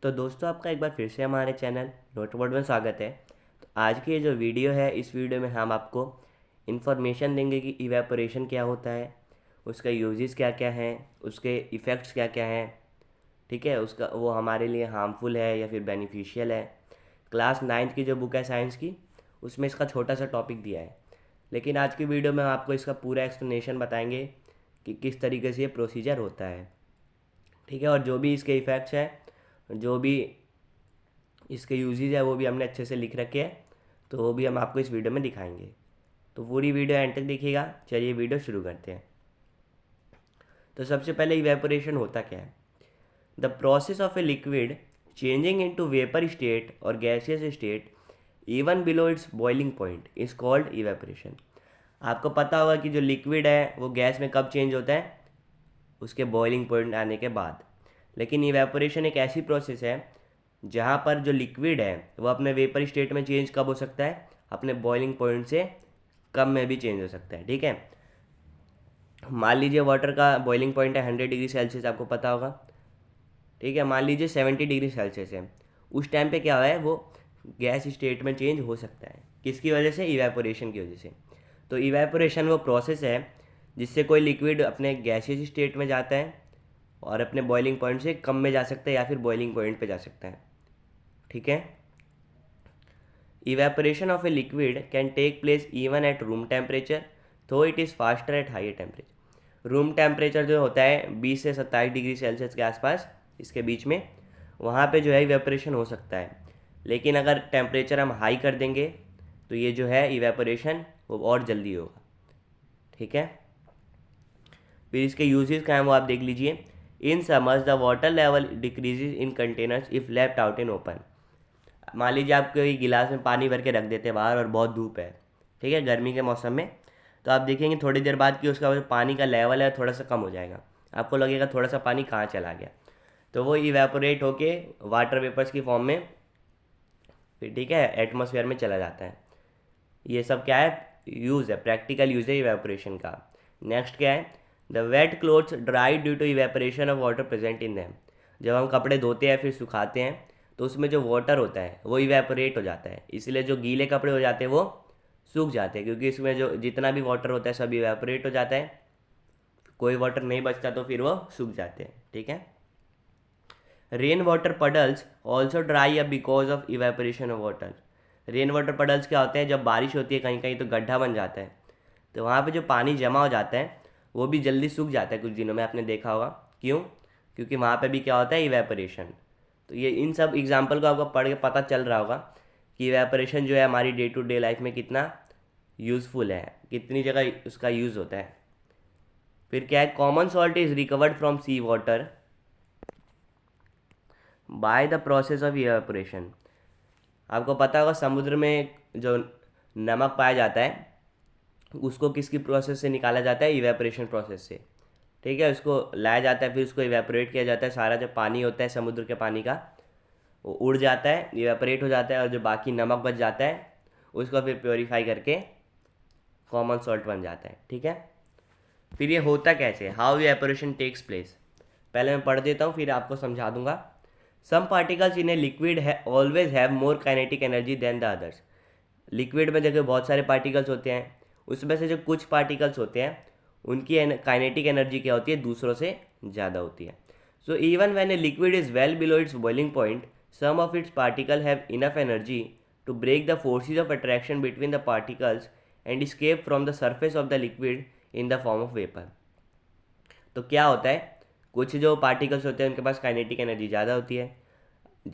तो दोस्तों आपका एक बार फिर से हमारे चैनल नोटबोर्ड में स्वागत है। तो आज की ये जो वीडियो है, इस वीडियो में हम आपको इन्फॉर्मेशन देंगे कि इवेपोरेशन क्या होता है, उसका यूजेस क्या क्या हैं, उसके इफ़ेक्ट्स क्या क्या हैं। ठीक है, उसका वो हमारे लिए हार्मफुल है या फिर बेनिफिशियल है। क्लास 9th की जो बुक है साइंस की, उसमें इसका छोटा सा टॉपिक दिया है, लेकिन आज की वीडियो में हम आपको इसका पूरा एक्सप्लेनेशन बताएंगे कि किस तरीके से ये प्रोसीजर होता है। ठीक है, और जो भी इसके इफ़ेक्ट्स हैं, जो भी इसके यूजेस है, वो भी हमने अच्छे से लिख रखे हैं, तो वो भी हम आपको इस वीडियो में दिखाएंगे। तो पूरी वीडियो एंड तक देखिएगा। चलिए वीडियो शुरू करते हैं। तो सबसे पहले इवेपोरेशन होता क्या है? The process of a liquid changing into vapour state और gaseous state even below its boiling point is called evaporation. आपको पता होगा कि जो लिक्विड है वो गैस में कब चेंज होता है? उसके बॉइलिंग पॉइंट आने के बाद। लेकिन इवेपोरेशन एक ऐसी प्रोसेस है जहाँ पर जो लिक्विड है वो अपने वेपर स्टेट में चेंज कब हो सकता है? अपने बॉइलिंग पॉइंट से कम में भी चेंज हो सकता है। ठीक है, मान लीजिए वाटर का बॉइलिंग पॉइंट है 100 डिग्री सेल्सियस, आपको पता होगा। ठीक है, मान लीजिए 70 डिग्री सेल्सियस है। उस टाइम पे क्या है, वो गैस स्टेट में चेंज हो सकता है। किसकी वजह से? इवेपोरेशन की वजह से। तो इवेपोरेशन वो प्रोसेस है जिससे कोई लिक्विड अपने गैसियस स्टेट में जाता है और अपने बॉइलिंग पॉइंट से कम में जा सकता है या फिर बॉइलिंग पॉइंट पे जा सकता है। ठीक है, evaporation of a liquid can take place even at room temperature, though it is faster at higher temperature। Room temperature जो होता है 20 से 27 डिग्री सेल्सियस के आसपास, इसके बीच में, वहाँ पे जो है इवेपोरेशन हो सकता है। लेकिन अगर टेम्परेचर हम हाई कर देंगे तो ये जो है इवेपोरेशन वो और जल्दी होगा। ठीक है, फिर इसके यूजेस क्या हैं वो आप देख लीजिए। In summers the water level decreases in containers if left out in open. मान लीजिए आप कोई गिलास में पानी भर के रख देते हैं बाहर और बहुत धूप है, ठीक है, गर्मी के मौसम में, तो आप देखेंगे थोड़ी देर बाद कि उसका जो पानी का लेवल है थोड़ा सा कम हो जाएगा। आपको लगेगा थोड़ा सा पानी कहाँ चला गया, तो वो इवेपोरेट होके वाटर वेपर्स की फॉर्म में फिर, ठीक है, एटमॉस्फेयर में चला जाता है। ये सब क्या है? यूज़ है, प्रैक्टिकल यूज़ है इवेपोरेशन का। नेक्स्ट क्या है? The wet clothes dry due to evaporation of water present in them. जब हम कपड़े धोते हैं फिर सुखाते हैं तो उसमें जो वाटर होता है वो इवेपोरेट हो जाता है, इसलिए जो गीले कपड़े हो जाते हैं वो सूख जाते हैं, क्योंकि इसमें जो जितना भी वाटर होता है सब इवेपोरेट हो जाता है। कोई वाटर नहीं बचता तो फिर वो सूख जाते हैं। ठीक है, rain water puddles also dry up because of evaporation of water. Rain water puddles क्या होते हैं? जब बारिश होती है कहीं कहीं तो गड्ढा बन जाता है, तो वहाँ पे जो पानी जमा हो जाता है वो भी जल्दी सूख जाता है कुछ दिनों में, आपने देखा होगा। क्यों? क्योंकि वहाँ पे भी क्या होता है? इवेपोरेशन। तो ये इन सब एग्जाम्पल को आपको पढ़ के पता चल रहा होगा कि इवेपोरेशन जो है हमारी डे टू डे लाइफ में कितना यूज़फुल है, कितनी जगह उसका यूज़ होता है। फिर क्या है? Common salt is recovered from sea water by the process of evaporation. आपको पता होगा समुद्र में जो नमक पाया जाता है उसको किसकी प्रोसेस से निकाला जाता है? इवेपोरेशन प्रोसेस से। ठीक है, उसको लाया जाता है, फिर उसको इवेपोरेट किया जाता है। सारा जो पानी होता है समुद्र के पानी का वो उड़ जाता है, इवेपोरेट हो जाता है, और जो बाकी नमक बच जाता है उसको फिर प्योरीफाई करके कॉमन सॉल्ट बन जाता है। ठीक है, फिर ये होता कैसे? हाउ इवेपोरेशन टेक्स प्लेस, पहले मैं पढ़ देता हूँ फिर आपको समझा दूंगा। Some particles in a liquid always have more kinetic energy than the others. Liquid में देखो बहुत सारे पार्टिकल्स होते हैं, उसमें से जो कुछ पार्टिकल्स होते हैं उनकी काइनेटिक एनर्जी क्या होती है? दूसरों से ज़्यादा होती है। So even when a liquid is well below its boiling point, some of its particles have enough energy to break the forces of attraction between the particles and escape from the surface of the liquid in the form of vapor। तो क्या होता है? कुछ जो particles होते हैं उनके पास kinetic energy ज़्यादा होती है।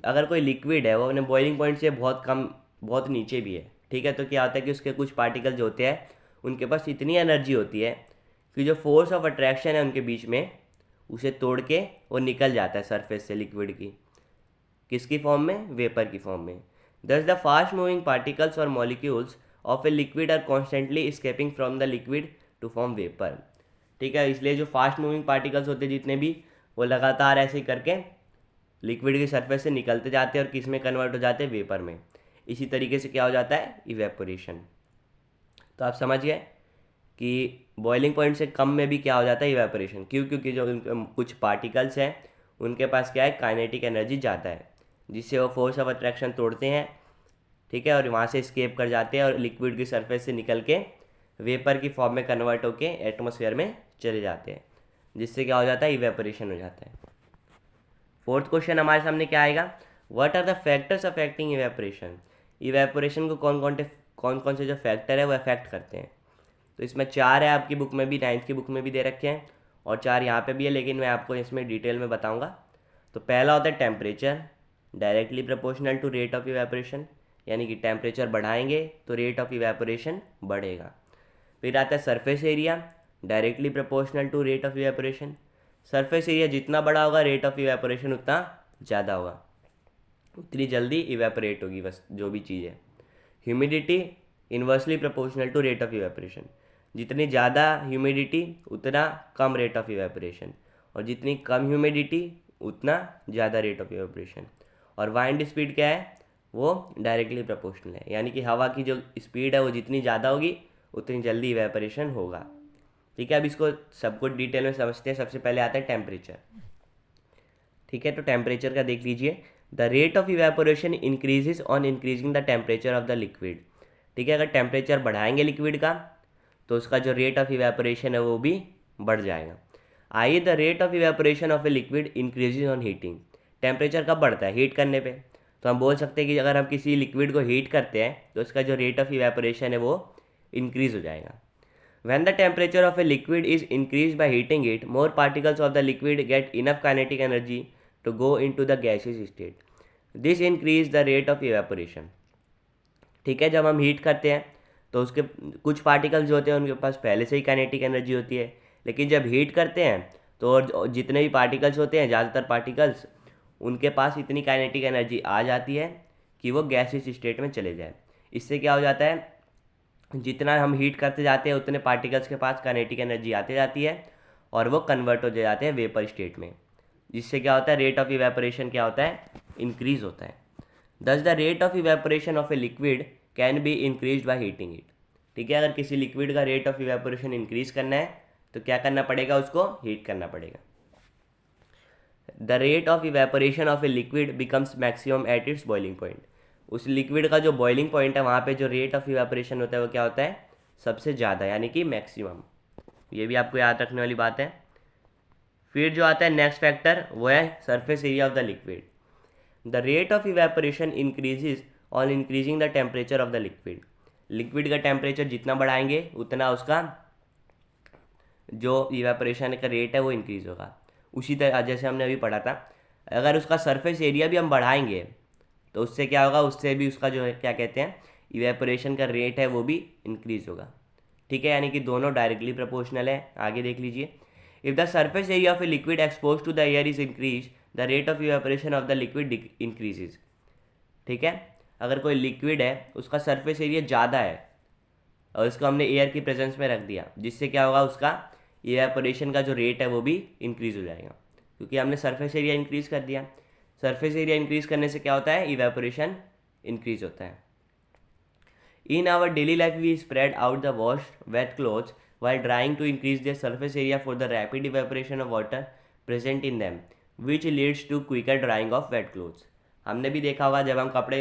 अगर कोई लिक्विड है वो अपने बॉइलिंग पॉइंट से बहुत कम, बहुत नीचे भी है, ठीक है, तो क्या होता है कि उसके कुछ पार्टिकल जो होते हैं उनके पास इतनी एनर्जी होती है कि जो फोर्स ऑफ अट्रैक्शन है उनके बीच में, उसे तोड़ के वो निकल जाता है सरफेस से लिक्विड की। किसकी फॉर्म में? वेपर की फॉर्म में। Thus the fast moving particles और molecules of a liquid are constantly escaping from the liquid to form vapour. ठीक है, इसलिए जो फास्ट मूविंग पार्टिकल्स होते हैं जितने भी, वो लगातार ऐसे ही करके लिक्विड की सरफेस से निकलते जाते हैं और किस में कन्वर्ट हो जाते हैं? वेपर में। इसी तरीके से क्या हो जाता है? इवेपोरेशन। तो आप समझ गए कि बॉइलिंग पॉइंट से कम में भी क्या हो जाता है? इवेपोरेशन। क्यों? क्योंकि जो कुछ पार्टिकल्स हैं उनके पास क्या है? काइनेटिक एनर्जी ज़्यादा है। जिससे वो फोर्स ऑफ अट्रैक्शन तोड़ते हैं, ठीक है, और वहाँ से स्केप कर जाते हैं और लिक्विड की सरफेस से निकल के वेपर की फॉर्म में कन्वर्ट होके एटमॉस्फेयर में चले जाते हैं, जिससे क्या हो जाता है, इवेपोरेशन हो जाता है। फोर्थ क्वेश्चन हमारे सामने क्या आएगा, what are the factors affecting evaporation. Evaporation को कौन कौन से जो फैक्टर है वो अफेक्ट करते हैं। तो इसमें 4 है, आपकी बुक में भी, 9th की बुक में भी दे रखे हैं, और 4 यहाँ पे भी है, लेकिन मैं आपको इसमें डिटेल में बताऊंगा। तो पहला होता है temperature, directly proportional to rate of evaporation, यानी कि टेम्परेचर बढ़ाएंगे तो रेट ऑफ इवेपोरेशन बढ़ेगा। फिर आता है surface area, directly proportional to rate of evaporation, surface area जितना बड़ा होगा रेट ऑफ इवेपोरेशन उतना ज़्यादा होगा, उतनी जल्दी इवेपोरेट होगी बस जो भी चीज़ है। Humidity inversely proportional to rate of evaporation, जितनी ज़्यादा ह्यूमिडिटी उतना कम रेट ऑफ इवेपोरेशन, और जितनी कम ह्यूमिडिटी उतना ज़्यादा रेट ऑफ इवेपोरेशन। और वाइंड स्पीड क्या है, वो डायरेक्टली प्रोपोर्शनल है, यानी कि हवा की जो स्पीड है वो जितनी ज़्यादा होगी उतनी जल्दी इवेपोरेशन होगा। ठीक है, अब इसको सब कुछ डिटेल में समझते हैं। सबसे पहले आता है टेम्परेचर। ठीक है, तो टेम्परेचर का देख लीजिए, the rate of evaporation increases on increasing the temperature of the liquid. ठीक है, अगर टेम्परेचर बढ़ाएंगे लिक्विड का तो उसका जो रेट ऑफ इवेपोरेशन है वो भी बढ़ जाएगा। आइए, the rate of evaporation of a liquid increases on heating. Temperature कब बढ़ता है, हीट करने पे। तो हम बोल सकते हैं कि अगर हम किसी लिक्विड को हीट करते हैं तो उसका जो रेट ऑफ इवेपोरेशन है वो इंक्रीज हो जाएगा। When the temperature of a liquid is increased by heating it, more particles of the liquid get enough kinetic energy to go into the gaseous state. This increase the rate of evaporation. ठीक है, जब हम heat करते हैं तो उसके कुछ particles जो होते हैं उनके पास पहले से ही काइनेटिक एनर्जी होती है, लेकिन जब हीट करते हैं तो और जितने भी पार्टिकल्स होते हैं, ज़्यादातर पार्टिकल्स, उनके पास इतनी काइनेटिक एनर्जी आ जाती है कि वो गैसियस स्टेट में चले जाए। इससे क्या हो जाता है, जितना हम हीट करते जाते हैं उतने पार्टिकल्स के पास काइनेटिक एनर्जी आती जाती है और वो कन्वर्ट हो जाते हैं वेपर स्टेट में, जिससे क्या होता है, रेट ऑफ इवेपोरेशन क्या होता है, इंक्रीज होता है। दस the rate of evaporation of a liquid can be increase by heating it. ठीक है, अगर किसी लिक्विड का रेट ऑफ इवेपोरेशन इंक्रीज करना है तो क्या करना पड़ेगा, उसको हीट करना पड़ेगा। The rate of evaporation of a liquid becomes maximum at its boiling point. उस लिक्विड का जो बॉइलिंग पॉइंट है वहाँ पे जो रेट ऑफ इवेपोरेशन होता है वो क्या होता है, सबसे ज़्यादा, यानी कि मैक्सिमम। ये भी आपको याद रखने वाली बात है। फिर जो आता है नेक्स्ट फैक्टर वो है surface area of the liquid. The rate of evaporation increases on increasing the temperature of the liquid. Liquid का टेम्परेचर जितना बढ़ाएंगे उतना उसका जो इवेपोरेशन का रेट है वो इंक्रीज होगा। उसी तरह जैसे हमने अभी पढ़ा था, अगर उसका सरफेस एरिया भी हम बढ़ाएंगे तो उससे क्या होगा, उससे भी उसका जो है क्या कहते हैं, इवेपोरेशन का रेट है वो भी इंक्रीज होगा। ठीक है, यानी कि दोनों डायरेक्टली प्रोपोर्शनल है। आगे देख लीजिए, if the surface area of a liquid expose to the air is increase, the rate of evaporation of the liquid increases. ठीक है, अगर कोई लिक्विड है उसका सरफेस एरिया ज़्यादा है और इसको हमने एयर की प्रेजेंस में रख दिया, जिससे क्या होगा, उसका इवेपोरेशन का जो रेट है वो भी इंक्रीज हो जाएगा, क्योंकि हमने सरफेस एरिया इंक्रीज कर दिया। सरफेस एरिया इंक्रीज करने से क्या होता है, इवेपोरेशन इंक्रीज होता है। In our daily life we spread out the wash wet clothes while drying to increase their surface area for the rapid evaporation of water present in them, which leads to quicker drying of wet clothes. हमने भी देखा होगा, जब हम कपड़े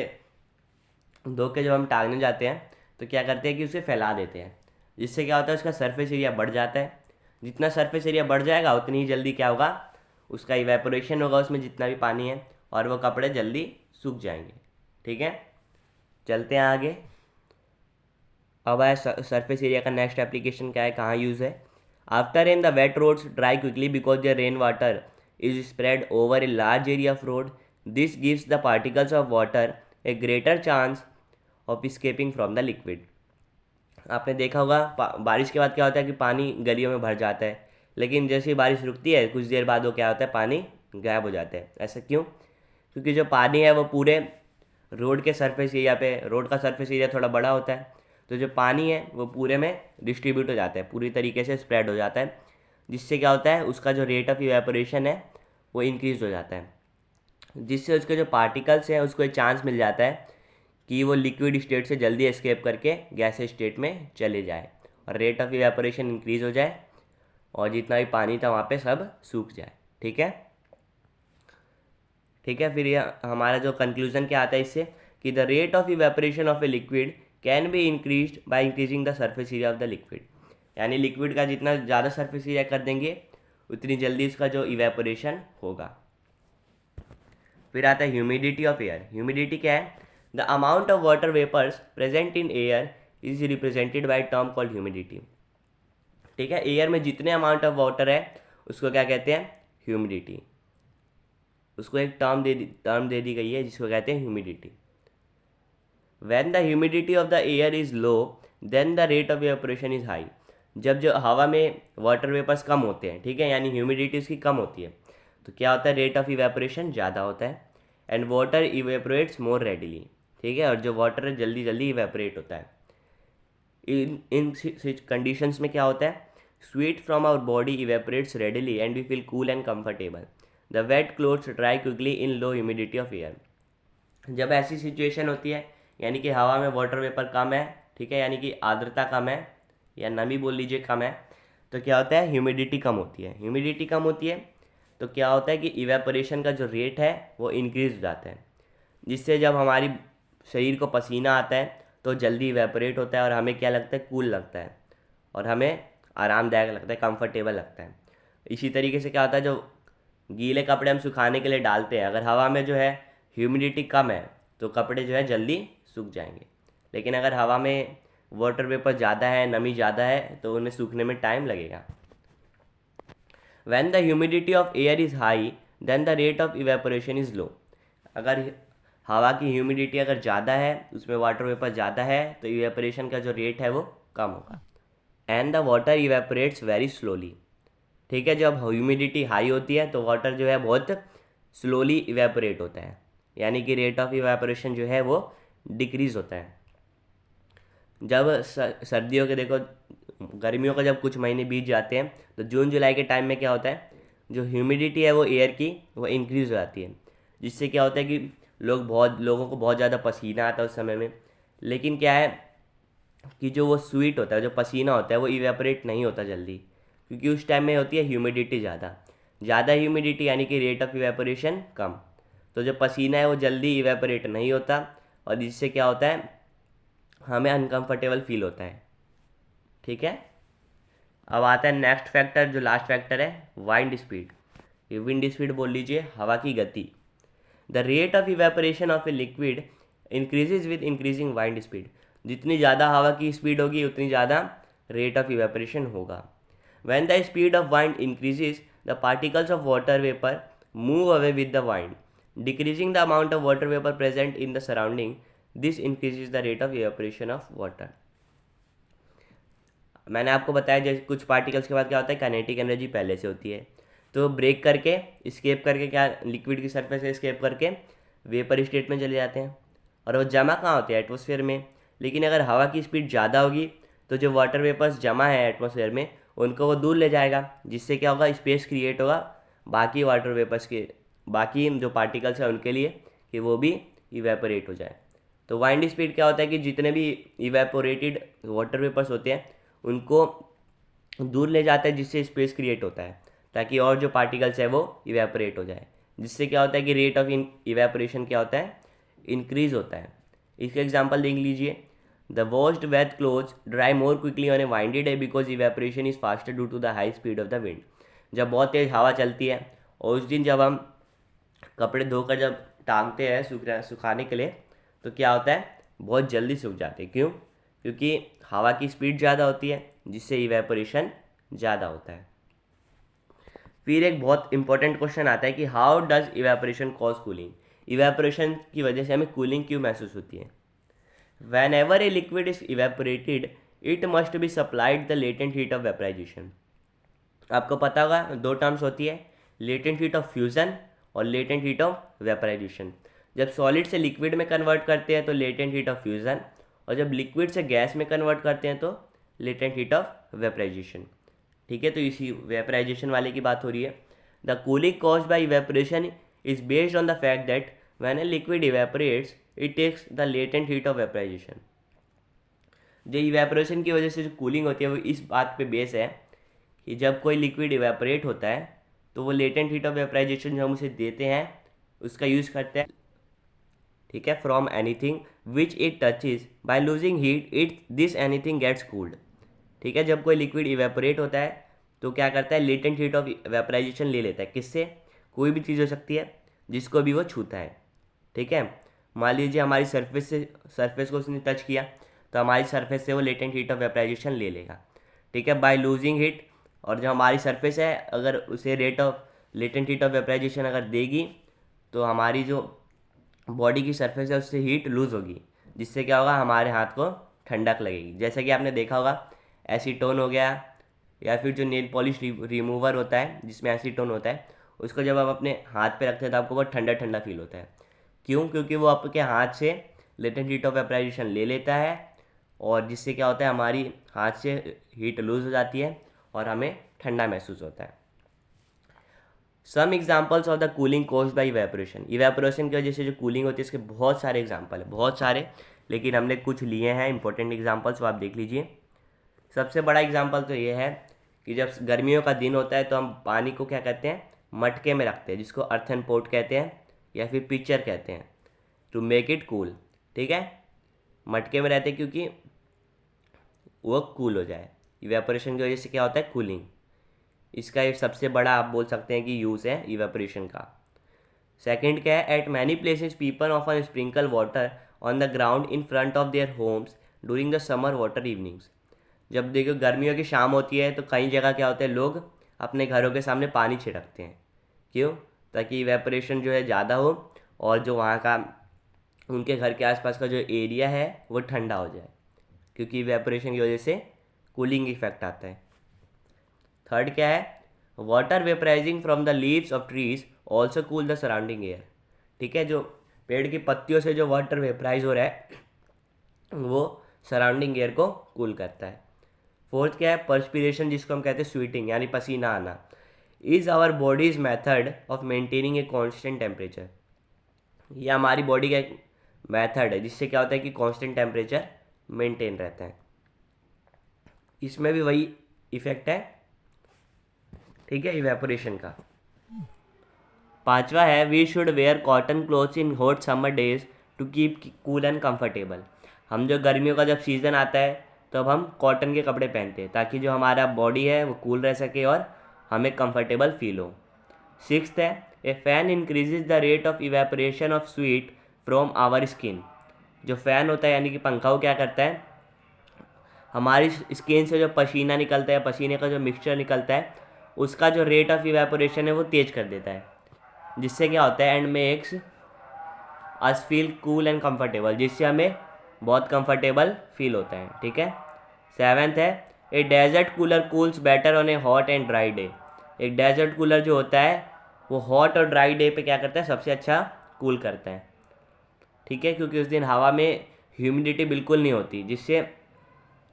धो के जब हम टांगने जाते हैं तो क्या करते हैं कि उसे फैला देते हैं, जिससे क्या होता है, उसका सरफेस एरिया बढ़ जाता है। जितना सरफेस एरिया बढ़ जाएगा उतनी ही जल्दी क्या होगा, उसका इवेपोरेशन होगा उसमें जितना भी पानी है, और वो कपड़े जल्दी सूख जाएंगे। ठीक है, चलते हैं आगे। अब आया सरफेस एरिया का नेक्स्ट एप्लीकेशन क्या है, कहाँ यूज़ है। After in the wet roads dry quickly because there rain water is spread over a large area of road. This gives the particles of water a greater chance of escaping from the liquid. आपने देखा होगा बारिश के बाद क्या होता है कि पानी गलियों में भर जाता है, लेकिन जैसे ही बारिश रुकती है कुछ देर बाद वो क्या होता है, पानी गायब हो जाता है। ऐसा क्यों, क्योंकि जो पानी है वो पूरे रोड के सरफेस एरिया पे, रोड का सरफेस एरिया थोड़ा बड़ा होता है, तो जो पानी है वो पूरे में डिस्ट्रीब्यूट हो जाता है, पूरी तरीके से स्प्रेड हो जाता है, जिससे क्या होता है, उसका जो रेट ऑफ इवेपोरेशन है वो इंक्रीज हो जाता है, जिससे उसके जो पार्टिकल्स हैं उसको एक चांस मिल जाता है कि वो लिक्विड स्टेट से जल्दी एस्केप करके गैसेस स्टेट में चले जाए और रेट ऑफ इवेपोरेशन इंक्रीज हो जाए और जितना भी पानी था वहाँ पे सब सूख जाए। ठीक है, ठीक है, फिर ये हमारा जो कंक्लूजन क्या आता है इससे, कि the rate of evaporation of a liquid can be increased by increasing the surface area of the liquid. यानी लिक्विड का जितना ज़्यादा सरफेस एरिया कर देंगे उतनी जल्दी इसका जो इवेपोरेशन होगा। फिर आता है ह्यूमिडिटी ऑफ एयर। ह्यूमिडिटी क्या है? The amount of water vapours present in air is represented by term called humidity. ठीक है, एयर में जितने अमाउंट ऑफ वाटर है उसको क्या कहते हैं? ह्यूमिडिटी। उसको एक टर्म दे दी गई है जिसको कहते हैं humidity. When the humidity of the air is low then the rate of evaporation is high. जब जो हवा में वाटर वेपर्स कम होते हैं, ठीक है, यानी ह्यूमिडिटी उसकी कम होती है, तो क्या होता है? रेट ऑफ इवेपोरेशन ज़्यादा होता है। And water evaporates more readily. ठीक है, और जो वाटर है जल्दी जल्दी इवेपोरेट होता है। इन कंडीशंस में क्या होता है? Sweat from our body evaporates readily and we feel cool and comfortable. The wet clothes dry quickly in low humidity of air. जब ऐसी सिचुएशन होती है, यानी कि हवा में वाटर वेपर कम है, ठीक है, यानी कि आर्द्रता कम है या नमी बोल लीजिए कम है, तो क्या होता है? ह्यूमिडिटी कम होती है। ह्यूमिडिटी कम होती है तो क्या होता है कि इवेपोरेशन का जो रेट है वो इंक्रीज हो जाता है, जिससे जब हमारी शरीर को पसीना आता है तो जल्दी इवेपोरेट होता है और हमें क्या लगता है? कूल लगता है और हमें आरामदायक लगता है, कंफर्टेबल लगता है। इसी तरीके से क्या होता है, जो गीले कपड़े हम सुखाने के लिए डालते हैं, अगर हवा में जो है ह्यूमिडिटी कम है तो कपड़े जो है जल्दी सूख जाएंगे, लेकिन अगर हवा में वाटर वेपर ज़्यादा है, नमी ज़्यादा है, तो उन्हें सूखने में टाइम लगेगा। When the humidity of air is high, then the rate of evaporation is low. अगर हवा की ह्यूमिडिटी अगर ज़्यादा है, उसमें वाटर वेपर ज़्यादा है, तो इवेपोरेशन का जो रेट है वो कम होगा। And the water evaporates very slowly. ठीक है, जब ह्यूमिडिटी हाई होती है तो वाटर जो है बहुत स्लोली इवेपोरेट होता है, यानी कि रेट ऑफ इवेपोरेशन जो है वो डिक्रीज होता है। जब सर्दियों के देखो, गर्मियों का जब कुछ महीने बीत जाते हैं तो जून जुलाई के टाइम में क्या होता है? जो ह्यूमिडिटी है वो एयर की वो इंक्रीज़ हो जाती है, जिससे क्या होता है कि लोगों को बहुत ज़्यादा पसीना आता है उस समय में। लेकिन क्या है कि जो वो स्वीट होता है, जो पसीना होता है, वो इवेपोरेट नहीं होता जल्दी, क्योंकि उस टाइम में होती है ह्यूमिडिटी ज़्यादा ह्यूमिडिटी, यानी कि रेट ऑफ इवेपोरेशन कम। तो जो पसीना है वो जल्दी इवेपोरेट नहीं होता और जिससे क्या होता है? हमें अनकंफर्टेबल फील होता है। ठीक है, अब आता है नेक्स्ट फैक्टर, जो लास्ट फैक्टर है, वाइंड स्पीड। ये विंड स्पीड बोल लीजिए, हवा की गति। The rate of evaporation of a liquid increases with increasing wind speed. जितनी ज़्यादा हवा की स्पीड होगी उतनी ज़्यादा रेट ऑफ इवेपोरेशन होगा। When the speed of wind increases the particles of water vapour move away with the wind, decreasing the amount of water vapour present in the surrounding. This increases the rate of evaporation of water. मैंने आपको बताया जैसे कुछ particles के बाद क्या होता है? काइनेटिक एनर्जी पहले से होती है, तो ब्रेक करके स्केप करके क्या लिक्विड की सरफेस से स्केप करके वेपर स्टेट में चले जाते हैं और वो जमा कहाँ होते हैं? एटमॉस्फेयर में। लेकिन अगर हवा की स्पीड ज़्यादा होगी तो जो वाटर वेपर्स जमा है एटमॉस्फेयर में उनको वो दूर ले जाएगा, जिससे क्या होगा? स्पेस क्रिएट होगा बाकी वाटर वेपर्स के, बाकी जो पार्टिकल्स हैं उनके लिए, कि वो भी इवेपोरेट हो जाए। तो वाइंड स्पीड क्या होता है कि जितने भी इवेपोरेटेड वाटर वेपर्स होते हैं उनको दूर ले जाता है, जिससे स्पेस क्रिएट होता है ताकि और जो पार्टिकल्स है वो इवेपोरेट हो जाए, जिससे क्या होता है कि रेट ऑफ इवेपोरेशन क्या होता है? इंक्रीज होता है। इसका एग्जांपल देख लीजिए, the washed wet clothes dry more quickly on a windy day because evaporation is faster due to the high speed of the wind. जब बहुत तेज़ हवा चलती है और उस दिन जब हम कपड़े धोकर जब टांगते हैं सुखाने के लिए, तो क्या होता है? बहुत जल्दी सूख जाते हैं। क्यों? क्योंकि हवा की स्पीड ज़्यादा होती है, जिससे इवेपोरेशन ज़्यादा होता है। फिर एक बहुत इंपॉर्टेंट क्वेश्चन आता है कि how does evaporation cause cooling. Evaporation की वजह से हमें कूलिंग क्यों महसूस होती है? Whenever a liquid is evaporated it must be supplied the latent heat of vaporisation. आपको पता होगा दो टर्म्स होती है, लेटेंट हीट ऑफ फ्यूज़न और लेटेंट हीट ऑफ वेपराइजेशन। जब सॉलिड से लिक्विड में कन्वर्ट करते हैं तो लेटेंट हीट ऑफ फ्यूज़न, और जब लिक्विड से गैस में कन्वर्ट करते हैं तो लेटेंट हीट ऑफ वेपराइजेशन। ठीक है, तो इसी वेपराइजेशन वाले की बात हो रही है। The cooling caused by evaporation is based on the fact that when a liquid evaporates it takes the latent heat of vaporisation. जो इवेपोरेशन की वजह से जो कूलिंग होती है वो इस बात पे बेस है कि जब कोई लिक्विड इवेपोरेट होता है तो वो लेटेंट हीट ऑफ वेपराइजेशन जो हम उसे देते हैं उसका यूज़ करते हैं, ठीक है, from anything which it touches by losing heat it this anything gets cooled. ठीक है, जब कोई लिक्विड इवेपोरेट होता है तो क्या करता है, लेटेंट हीट ऑफ वेपराइजेशन ले लेता है। किससे? कोई भी चीज़ हो सकती है जिसको भी वो छूता है। ठीक है, मान लीजिए हमारी सरफेस को उसने टच किया तो हमारी सरफेस से वो लेटेंट हीट ऑफ वेपराइजेशन ले लेगा। ठीक है, बाय लूजिंग हीट, और जो हमारी सरफेस है अगर उसे rate of latent heat of vaporisation अगर देगी तो हमारी जो बॉडी की सरफेस है उससे हीट लूज़ होगी, जिससे क्या होगा, हमारे हाथ को ठंडक लगेगी। जैसा कि आपने देखा होगा एसीटोन हो गया, या फिर जो नेल पॉलिश रिमूवर होता है जिसमें एसीटोन होता है, उसको जब आप अपने हाथ पे रखते हैं तो आपको बहुत ठंडा ठंडा फील होता है। क्यों? क्योंकि वो आपके हाथ से लेटेंट हीट ऑफ वेपराइजेशन ले लेता है, और जिससे क्या होता है, हमारी हाथ से हीट लूज हो जाती है और हमें ठंडा महसूस होता है। Some examples of the cooling caused by evaporation. Evaporation की वजह से जो कूलिंग होती है इसके बहुत सारे एग्जाम्पल है, बहुत सारे, लेकिन हमने कुछ लिए हैं इंपॉर्टेंट एग्जाम्पल्स, वो आप देख लीजिए। सबसे बड़ा एग्जाम्पल तो ये है कि जब गर्मियों का दिन होता है तो हम पानी को क्या कहते हैं, मटके में रखते हैं, जिसको अर्थन पोट कहते हैं या फिर पिक्चर कहते हैं, टू मेक इट कूल। ठीक है, मटके में रहते हैं क्योंकि वो कूल हो जाए। इवेपोरेशन की वजह से क्या होता है, कूलिंग। इसका एक सबसे बड़ा आप बोल सकते हैं कि यूज़ है इवेपोरेशन का। सेकंड क्या है, eight many places people often sprinkle water on the ground in front of their homes during the summer water evenings. जब देखो गर्मियों की शाम होती है तो कई जगह क्या होता है, लोग अपने घरों के सामने पानी छिड़कते हैं। क्यों? ताकि इवेपोरेशन जो है ज़्यादा हो और जो वहाँ का उनके घर के आसपास का जो एरिया है वो ठंडा हो जाए, क्योंकि इवेपोरेशन की वजह से कूलिंग इफेक्ट आता है। थर्ड क्या है, water वेपराइजिंग from the leaves of trees also cool the surrounding air. ठीक है, जो पेड़ की पत्तियों से जो वाटर वेपराइज हो रहा है वो सराउंडिंग एयर को कूल करता है। फोर्थ क्या है, पर्सपिरेशन, जिसको हम कहते हैं स्वीटिंग, यानी पसीना आना, is our body's method of maintaining a constant temperature. यह हमारी बॉडी का एक मेथड है जिससे क्या होता है कि कांस्टेंट टेम्परेचर मेंटेन रहता है। इसमें भी वही इफेक्ट है, ठीक है, इवेपोरेशन का। पांचवा है, we should wear cotton clothes in hot summer days to keep cool and comfortable. हम जो गर्मियों का जब सीज़न आता है तो अब हम कॉटन के कपड़े पहनते हैं ताकि जो हमारा बॉडी है वो कूल रह सके और हमें कंफर्टेबल फील हो। सिक्स्थ है, a fan increases the rate of evaporation of sweat from our skin. जो फ़ैन होता है यानी कि पंखा, वो क्या करता है, हमारी स्किन से जो पसीना निकलता है, पसीने का जो मिक्सचर निकलता है, उसका जो रेट ऑफ इवेपोरेशन है वो तेज कर देता है, जिससे क्या होता है, and makes us feel cool and comfortable, जिससे हमें बहुत कंफर्टेबल फील होता है। ठीक है। सेवेंथ है, a desert cooler cools better on a hot and dry day. एक डेजर्ट कूलर जो होता है वो हॉट और ड्राई डे पे क्या करता है, सबसे अच्छा कूल करता है। ठीक है, क्योंकि उस दिन हवा में ह्यूमिडिटी बिल्कुल नहीं होती, जिससे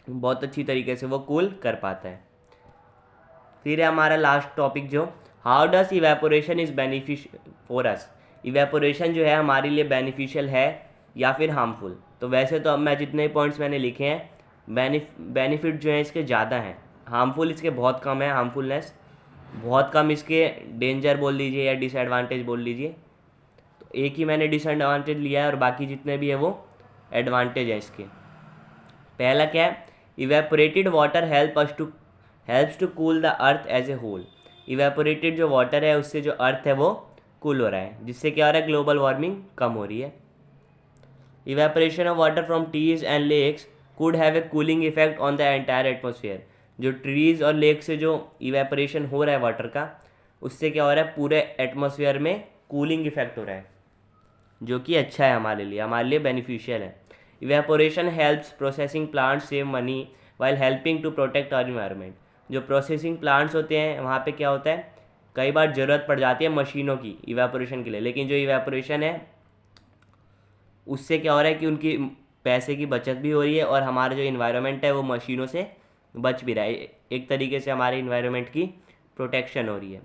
बहुत अच्छी तरीके से वो कूल कर पाता है। फिर है हमारा लास्ट टॉपिक जो, how does evaporation is beneficial for us. Evaporation जो है हमारे लिए बेनिफिशियल है या फिर हार्मफुल। तो वैसे तो अब मैं जितने पॉइंट्स मैंने लिखे हैं, बेनिफिट जो है इसके ज़्यादा हैं, हार्मफुल इसके बहुत कम है, हार्मफुलनेस बहुत कम, इसके डेंजर बोल लीजिए या डिसएडवांटेज बोल लीजिए। तो एक ही मैंने डिसएडवांटेज लिया है और बाकी जितने भी है वो एडवांटेज है इसके। पहला क्या है, evaporated water helps to cool the earth as a whole. Evaporated जो वाटर है उससे जो अर्थ है वो कूल हो रहा है, जिससे क्या हो रहा है, ग्लोबल वार्मिंग कम हो रही है। Evaporation of water from trees and lakes could have a cooling effect on the entire atmosphere. जो ट्रीज और लेक से जो इवेपोरेशन हो रहा है वाटर का, उससे क्या हो रहा है, पूरे एटमोसफियर में कूलिंग इफेक्ट हो रहा है, जो कि अच्छा है हमारे लिए बेनिफिशियल है। Evaporation helps processing plants save money while helping to protect our environment. जो प्रोसेसिंग प्लांट्स होते हैं वहाँ पे क्या होता है, कई बार ज़रूरत पड़ जाती है मशीनों की इवेपोरेशन के लिए, लेकिन जो इवेपोरेशन है उससे क्या हो रहा है कि उनकी पैसे की बचत भी हो रही है और हमारा जो इन्वायरमेंट है वो मशीनों से बच भी रहा है। एक तरीके से हमारे इन्वायरमेंट की प्रोटेक्शन हो रही है।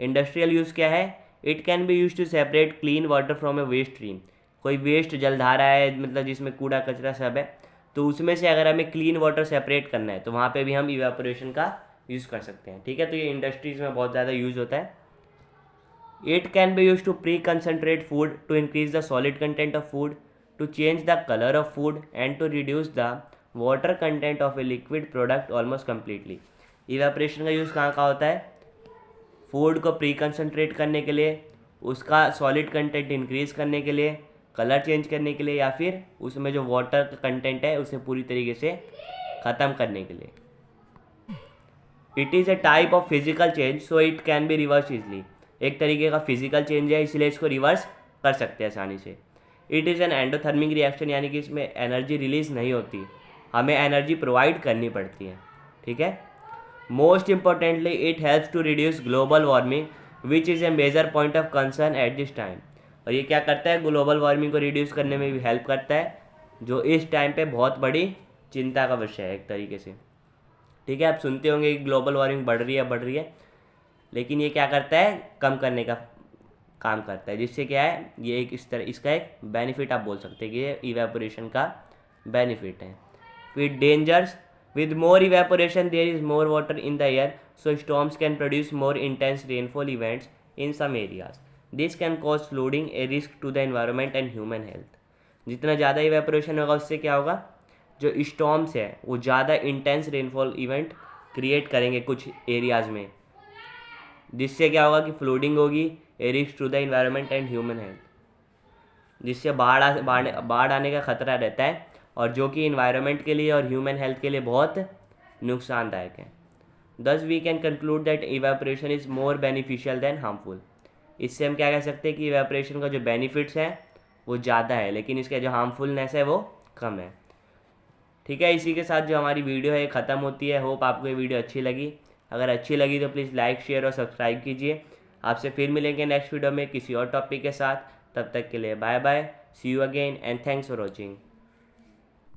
इंडस्ट्रियल यूज़ क्या है, it can be use to separate clean water from a waste stream. कोई वेस्ट जलधारा है, मतलब जिसमें कूड़ा कचरा सब है, तो उसमें से अगर हमें क्लीन वाटर सेपरेट करना है तो वहाँ पे भी हम इवेपोरेशन का यूज़ कर सकते हैं। ठीक है, तो ये इंडस्ट्रीज़ में बहुत ज़्यादा यूज़ होता है। It can be used to pre-concentrate food, to increase the solid content of food, to change the color of food, and to reduce the water content of a liquid product almost completely. Evaporation का use कहाँ कहाँ होता है? Food को pre concentrate करने के लिए, उसका सॉलिड कंटेंट इंक्रीज करने के लिए, कलर चेंज करने के लिए, या फिर उसमें जो वाटर का कंटेंट है उसे पूरी तरीके से ख़त्म करने के लिए. It is a type of physical change so it can be reverse easily. एक तरीके का फिजिकल चेंज है इसलिए इसको रिवर्स कर सकते हैं आसानी से. It is an endothermic reaction, यानी कि इसमें एनर्जी रिलीज़ नहीं होती, हमें एनर्जी प्रोवाइड करनी पड़ती है. ठीक है. Most importantly it helps to reduce global warming which is a major point of concern at this time. और ये क्या करता है? ग्लोबल वार्मिंग को रिड्यूस करने में भी हेल्प करता है, जो इस टाइम पे बहुत बड़ी चिंता का विषय है एक तरीके से. ठीक है. आप सुनते होंगे कि ग्लोबल वार्मिंग बढ़ रही है, लेकिन ये क्या करता है? कम करने का काम करता है, जिससे क्या है, ये एक इस तरह इसका एक बेनिफिट आप बोल सकते हैं कि ये इवेपोरेशन का बेनिफिट है. फिर dangers. With more evaporation, there is more water in the air, so storms can produce more intense rainfall events in some areas. This can cause flooding, a risk to the environment and human health. जितना ज़्यादा evaporation होगा उससे क्या होगा? जो storms है वो ज़्यादा इंटेंस रेनफॉल इवेंट क्रिएट करेंगे कुछ एरियाज़ में, जिससे क्या होगा कि फ्लोडिंग होगी, a risk to the environment and human health, जिससे बाढ़ आने का खतरा रहता है, और जो कि इन्वायरमेंट के लिए और ह्यूमन हेल्थ के लिए बहुत नुकसानदायक है. Thus we can conclude that evaporation is more beneficial than harmful. इससे हम क्या कह सकते हैं कि इवेपोरेशन का जो बेनिफिट्स हैं वो ज़्यादा है, लेकिन इसका जो हार्मफुलनेस है वो कम है. ठीक है. इसी के साथ जो हमारी वीडियो है ख़त्म होती है. होप आपको ये वीडियो अच्छी लगी. अगर अच्छी लगी तो प्लीज़ लाइक, शेयर और सब्सक्राइब कीजिए. आपसे फिर मिलेंगे नेक्स्ट वीडियो में किसी और टॉपिक के साथ. तब तक के लिए bye bye, see you again and thanks for watching.